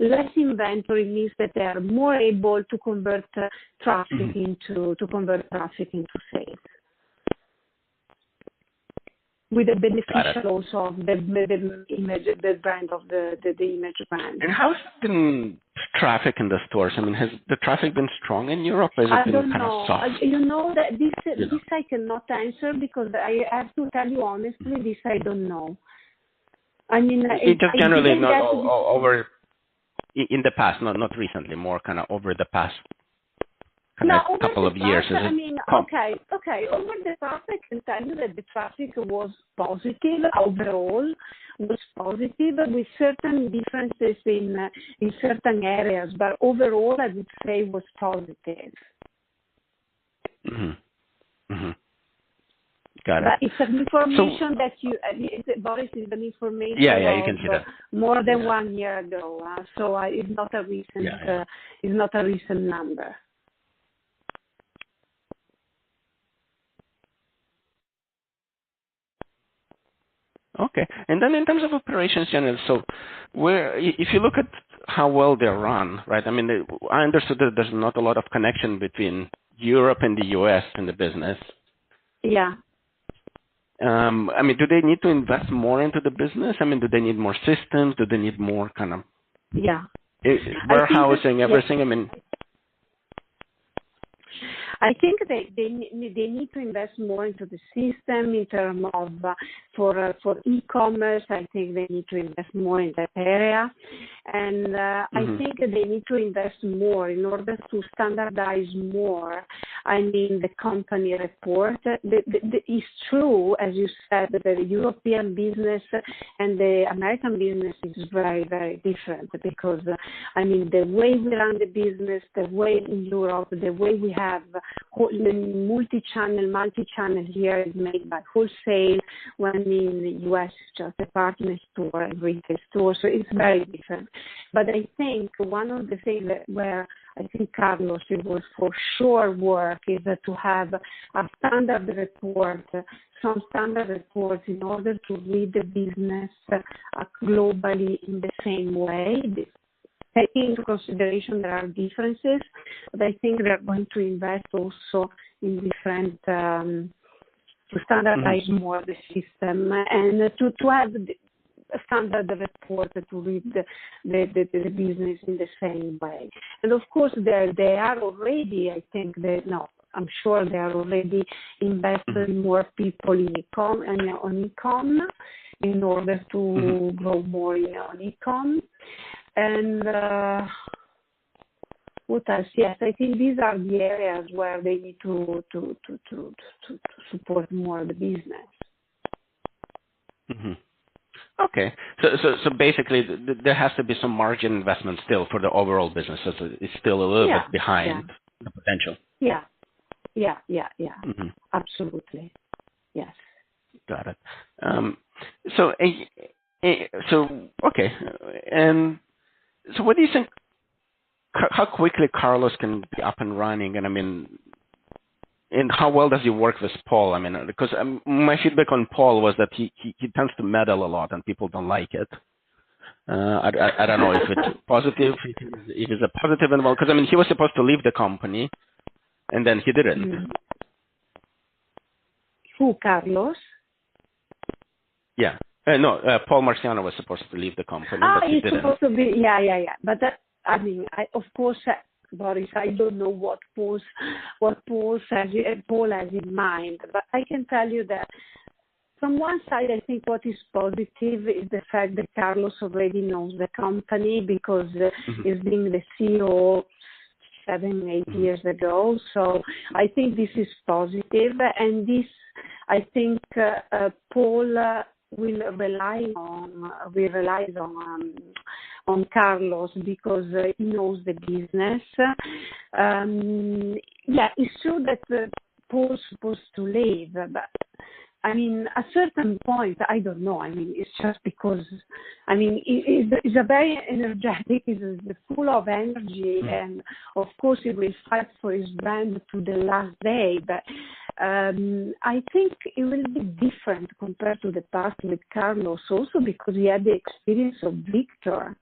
less inventory means that they are more able to convert traffic into sales. With the beneficial also of the image, the brand of the image brand. And how's been traffic in the stores? I mean, has the traffic been strong in Europe, or has it been kind of soft? That this I cannot answer because I have to tell you honestly, this I don't know. I mean, it just generally not over in the past, not recently, more kind of over the past. Couple of years. Okay. Over the past, I can tell you that the traffic was positive overall, with certain differences in certain areas, but overall, I would say was positive. Got it. But it's an information that Boris, is an information. Yeah, you can see that. More than 1 year ago, so it's not a recent. It's not a recent number. Okay, and then in terms of operations, generally, so if you look at how well they're run, right? I mean, I understood that there's not a lot of connection between Europe and the U.S. in the business. Yeah. I mean, do they need to invest more into the business? I mean, do they need more systems? Do they need more kind of warehousing, everything? I mean. I think they need to invest more into the system in terms of for e-commerce. I think they need to invest more in that area, and I think they need to invest more in order to standardize more. I mean, the company report. It's true, as you said, that the European business and the American business is very, very different because, I mean, the way we run the business, the way in Europe, the way we have multi-channel here is made by wholesale, when in the US it's just department store and retail store, so it's very different. But I think one of the things where I think Carlos will for sure work is to have a standard report, some standard reports in order to read the business globally in the same way. Taking into consideration there are differences, but I think they're going to invest also in different, to standardize more the system and to have a standard report to read the business in the same way. And of course, they are already, I'm sure they are already investing more people in on e-com in order to grow more on e-com. And what else? Yes, I think these are the areas where they need to support more the business. Okay, so basically there has to be some margin investment still for the overall business. So it's still a little bit behind the potential. Yeah. Absolutely. Yes. Got it. So okay, and so what do you think? How quickly Carlos can be up and running? And I mean, and how well does he work with Paul? I mean, because my feedback on Paul was that he tends to meddle a lot, and people don't like it. I don't know if it's positive, if it's a positive involvement. Because I mean, he was supposed to leave the company, and then he didn't. Who, Carlos? Yeah. Paul Marciano was supposed to leave the company, but he didn't. Supposed to be, yeah. But of course, Boris, I don't know what Paul has in mind. But I can tell you that from one side, I think what is positive is the fact that Carlos already knows the company because he's been the CEO 7-8 years ago. So I think this is positive, and this I think Paul relies on Carlos because he knows the business. It's true that Paul's supposed to leave, but I mean, at a certain point, I don't know. I mean, it's just because, I mean, he's a very energetic, he's full of energy, and of course he will fight for his brand to the last day, but I think it will be different compared to the past with Carlos also because he had the experience of Victor.